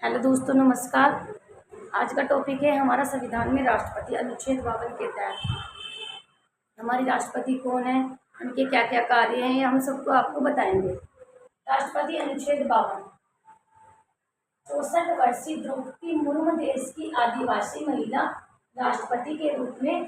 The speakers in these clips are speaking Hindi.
हेलो दोस्तों, नमस्कार। आज का टॉपिक है हमारा संविधान में राष्ट्रपति अनुच्छेद 52 के तहत हमारे राष्ट्रपति कौन है, उनके क्या क्या कार्य हैं, ये हम सबको आपको बताएंगे। राष्ट्रपति अनुच्छेद 52। 64 वर्षीय द्रौपदी मुर्मू देश की आदिवासी महिला राष्ट्रपति के रूप में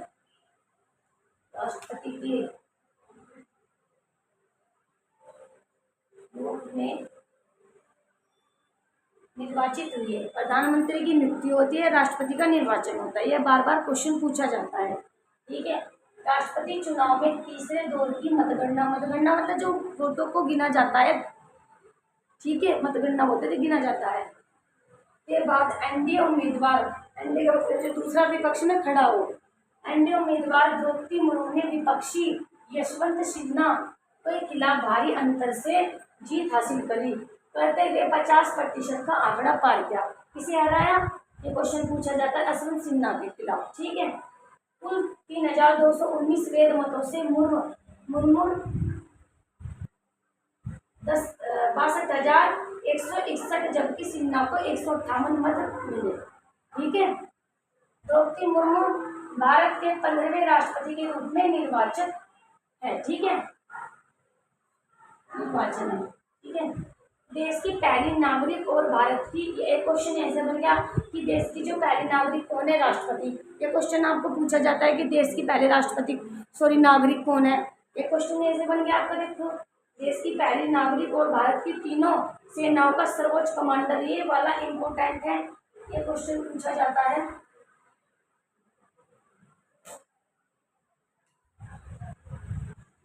निर्वाचित हुई है। प्रधानमंत्री की नियुक्ति होती है, राष्ट्रपति का निर्वाचन होता है। यह बार बार क्वेश्चन पूछा जाता है। ठीक है। राष्ट्रपति चुनाव में तीसरे दौर की मतगणना मतलब जो वोटों को गिना जाता है। ठीक है, मतगणना होते थे, गिना जाता है। के बाद एनडीए उम्मीदवार, एनडीए का मतलब जो दूसरा विपक्ष में खड़ा हो, एनडीए उम्मीदवार द्रौपदी मुर्मू ने विपक्षी यशवंत सिन्हा के खिलाफ भारी अंतर से जीत हासिल करी, करते हुए 50% का आंकड़ा पार किया। किसे हराया, ये क्वेश्चन पूछा जाता है यशवंत सिन्हा के खिलाफ। ठीक है। कुल 3219 वेद मतों से मुर्मू 62,161, जबकि सिन्हा को 158 मत मिले। ठीक है। द्रौपदी मुर्मू भारत के 15वें राष्ट्रपति के रूप में निर्वाचित है। ठीक है, निर्वाचन है। ठीक है। देश की पहली नागरिक और भारत की, एक क्वेश्चन ऐसे बन गया कि देश की जो पहली नागरिक कौन है, राष्ट्रपति। ये क्वेश्चन आपको पूछा जाता है कि देश की पहले नागरिक कौन है। ये क्वेश्चन ऐसे बन गया आपका, देखो, देश की पहली नागरिक और भारत की तीनों सेनाओं का सर्वोच्च कमांडर, ये वाला इम्पोर्टेंट है। ये क्वेश्चन पूछा जाता है।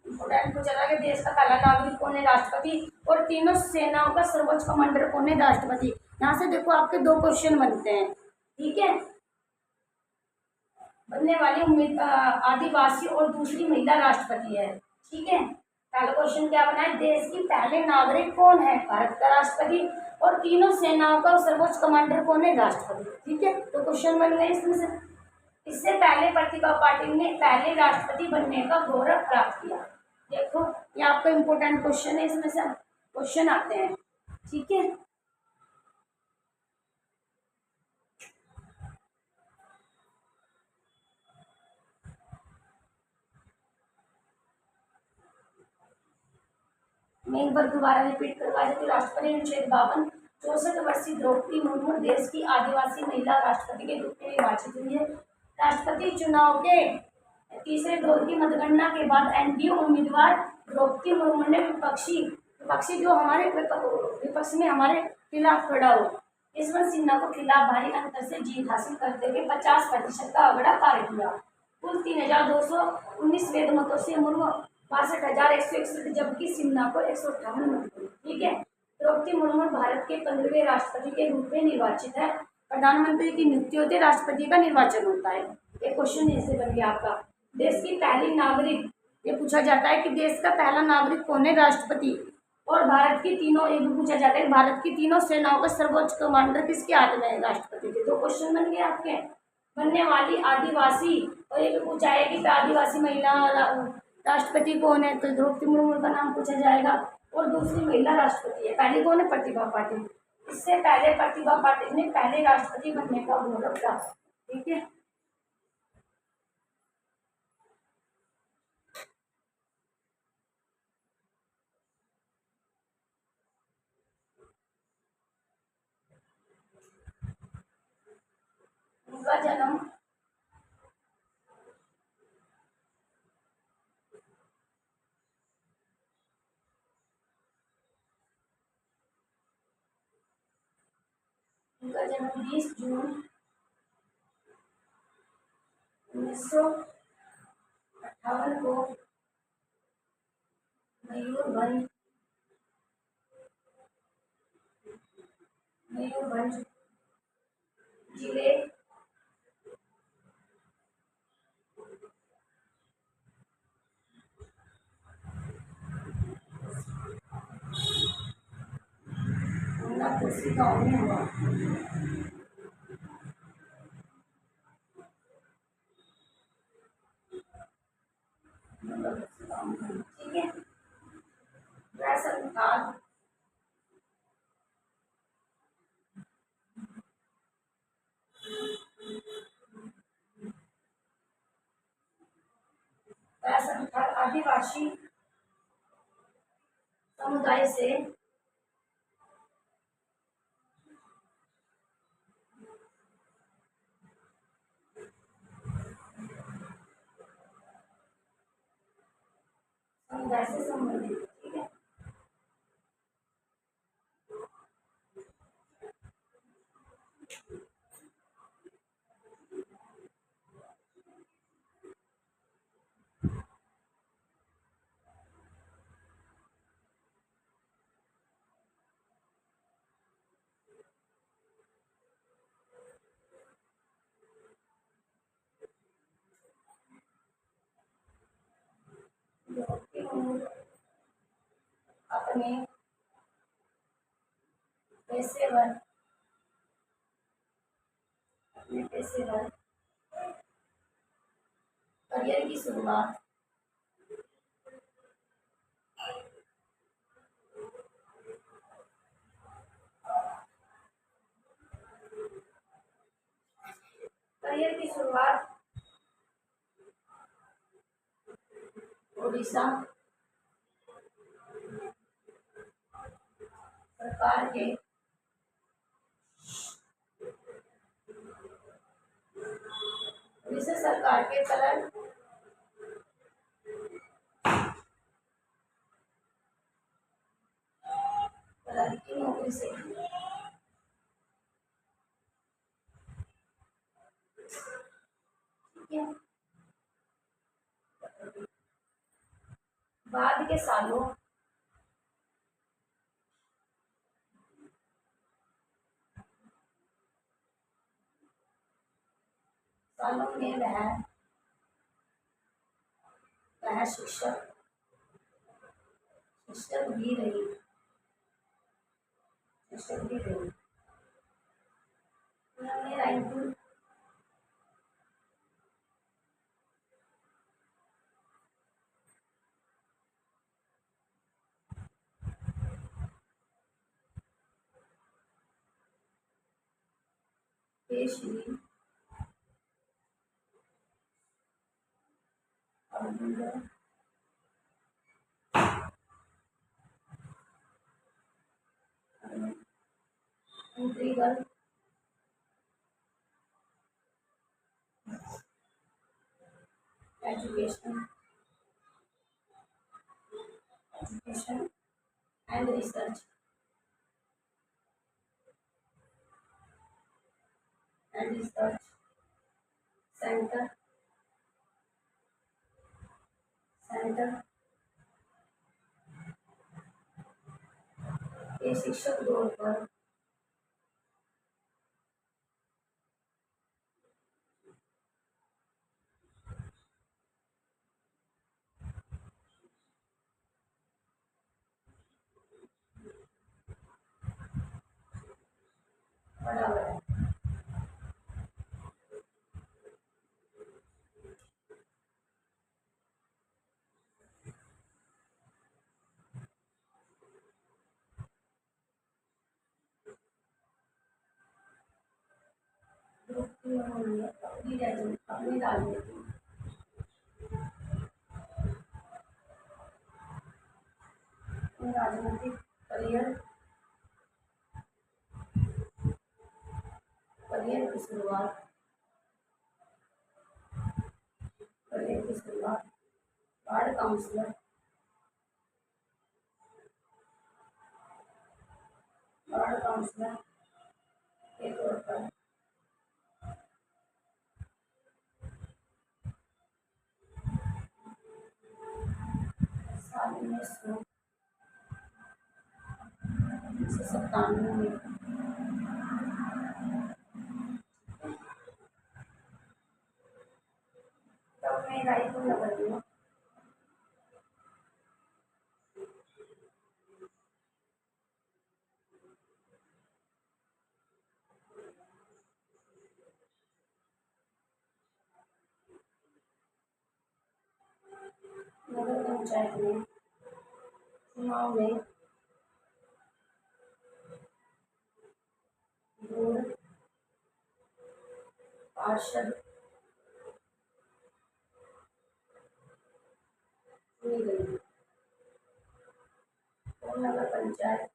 इम्पोर्टेंट पूछा जाता है कि देश का पहला नागरिक कौन है, राष्ट्रपति, और तीनों सेनाओं का सर्वोच्च कमांडर कौन है, राष्ट्रपति। यहाँ से देखो आपके दो क्वेश्चन बनते हैं। ठीक है। बनने वाली आदिवासी और दूसरी महिला राष्ट्रपति है। ठीक है। पहला क्वेश्चन क्या बना है, देश की पहले नागरिक कौन है, भारत का राष्ट्रपति, और तीनों सेनाओं का सर्वोच्च कमांडर कौन है, राष्ट्रपति। ठीक है, तो क्वेश्चन बन गए इसमें से। इससे पहले प्रतिभा पाटिल ने पहले राष्ट्रपति बनने का गौरव प्राप्त किया। देखो, ये आपका इम्पोर्टेंट क्वेश्चन है, इसमें से क्वेश्चन आते हैं। ठीक है। मैं एक बार दोबारा रिपीट करवा देती हूँ। राष्ट्रपति अनुच्छेद 52। 64 वर्षीय द्रौपदी मुर्मू देश की आदिवासी महिला राष्ट्रपति के रूप में निर्वाचित हुई है। राष्ट्रपति चुनाव के तीसरे दौर की मतगणना के बाद एनडीए उम्मीदवार द्रौपदी मुर्मू ने विपक्षी जो हमारे विपक्ष में हमारे खिलाफ खड़ा हो, यशवंत सिन्हा को खिलाफ भारी अंतर से जीत हासिल करते हुए 50% का आंकड़ा पार किया। कुल 3219 वेद मतों से मुर्मू 62,161, जबकि सिन्हा को 158 मत मिले। ठीक है। द्रौपदी मुर्मू भारत के 15वें राष्ट्रपति के रूप में निर्वाचित है। प्रधानमंत्री की नियुक्ति होती है, राष्ट्रपति का निर्वाचन होता है। एक क्वेश्चन ऐसे बन गया आपका, देश की पहली नागरिक, ये पूछा जाता है कि देश का पहला नागरिक कौन है, राष्ट्रपति, और भारत की तीनों, ये भी पूछा जाता है भारत की तीनों सेनाओं का सर्वोच्च कमांडर किसके हाथ में है, राष्ट्रपति के। दो क्वेश्चन बन गए आपके। बनने वाली आदिवासी, और ये भी पूछा है कि आदिवासी महिला राष्ट्रपति कौन है, तो द्रौपदी मुर्मू का नाम पूछा जाएगा। और दूसरी महिला राष्ट्रपति है, पहली कौन है, प्रतिभा पाटिल। इससे पहले प्रतिभा पाटिल ने पहले राष्ट्रपति बनने का गौरव प्राप्त। ठीक है। उनका जन्म उनका जन्म 20 जून 1958 को मयूरभंज मयूरभंज जिले गाँव में हुआ। ठीक है। राशन कार्ड आदिवासी समुदाय से संबंधित, ठीक है। द्रौपदी मुर्मू अपने पेशेवर अपने पेशेवर करियर की शुरुआत करियर की शुरुआत उड़ीसा सरकार के उड़ीसा सरकार के कलर की नौकरी से की। ठीक है। बाद के सालों में वह शिक्षक भी रही शिक्षक भी रही। उन्होंने रैंकिंग पेश हुई और integral education education and research centre centre के शिक्षक तौर पर बड़ा हुआ। अपनी राजनीति राजनीतिक करियर की शुरुआत वार्ड काउंसलर के तौर पर साल 1997 में तब मैं रायपुर नगर में नगर पंचायत में चुनाव में बोर्ड पार्षद चुनी गई। कौन नगर पंचायत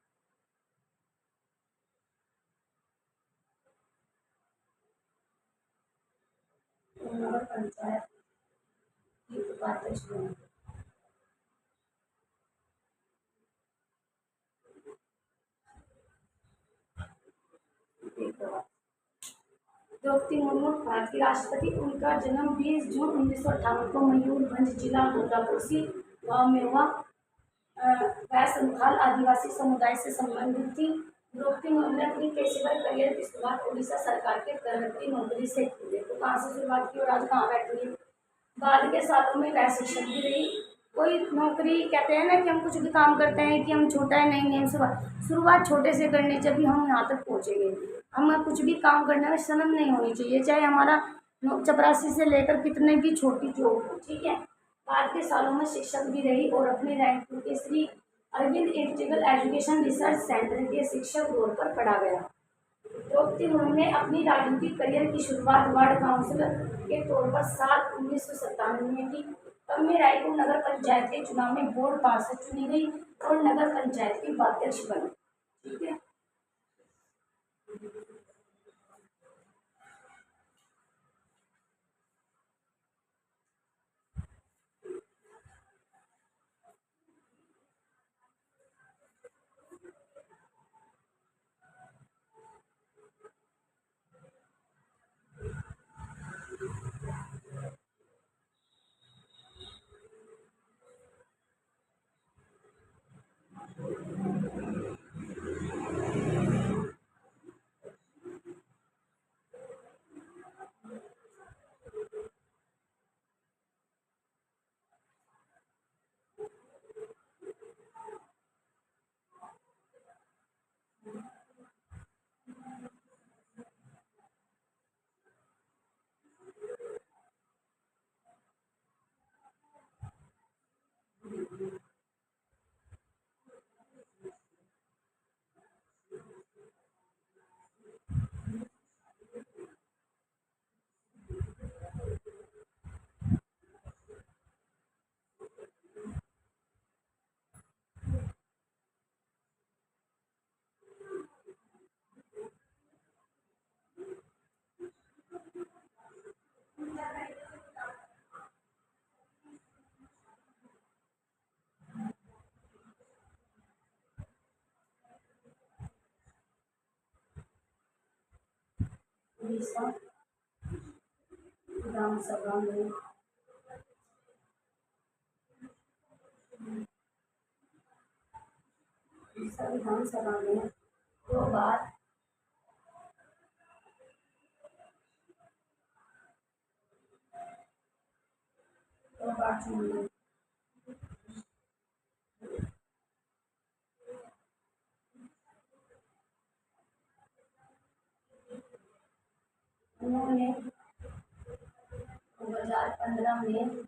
नगर पंचायत की उपाध्यक्ष बनी। द्रौपदी मुर्मू भारत की राष्ट्रपति। उनका जन्म 20 जून 1958 को मयूरभंज जिला गोरखपुर गांव में हुआ। वह संथाल आदिवासी समुदाय से संबंधित थी। द्रौपदी मुर्मू ने अपनी पेशेवर करियर की शुरुआत उड़ीसा सरकार के करवटी नौकरी से की। देखो कहाँ से शुरुआत की और आज कहाँ बैठी है। बाद के सालों में वह शिक्षक भी रही। कोई नौकरी कहते हैं ना कि हम कुछ भी काम करते हैं कि हम छोटा है, नहीं नहीं, शुरुआत छोटे से करनी चाहिए, जब हम यहाँ तक पहुँचेंगे। हमें कुछ भी काम करने में शर्म नहीं होनी चाहिए, चाहे हमारा चपरासी से लेकर कितने भी छोटी जॉब हो, ठीक है। बाद के सालों में शिक्षक भी रही और अपने रायपुर के Shri Arvind integral education research centre के शिक्षक तौर पर पढ़ा गया। द्रौपदी मुर्मू ने अपनी राजनीतिक करियर की शुरुआत वार्ड काउंसिलर के तौर पर साल 1997 में की। तब में रायपुर नगर पंचायत के चुनाव में बोर्ड पार्षद चुनी गई और नगर पंचायत की उपाध्यक्ष बनी, ठीक है। उड़ीसा विधानसभा में दो बार चुनी गई। उन्होंने 2015 में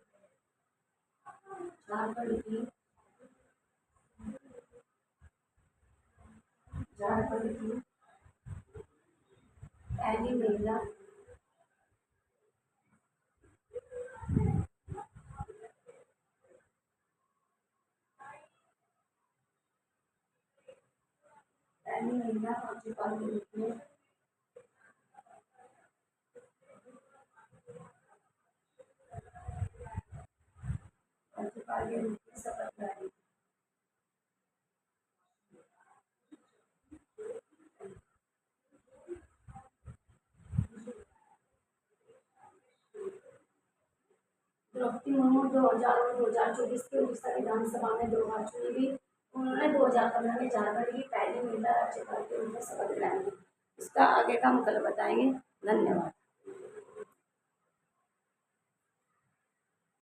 झारखंड की पहली महिला राज्यपाल के रूप में शपथ ली। द्रौपदी मुर्मू 2000 और 2024 के उड़ीसा विधानसभा में 2 बार चुनी गई। उन्होंने 2015 में झारखंड की पहली महिला राज्यपाल के रूप में शपथ ग्रहण की। इसका आगे का हम कल बताएंगे। धन्यवाद।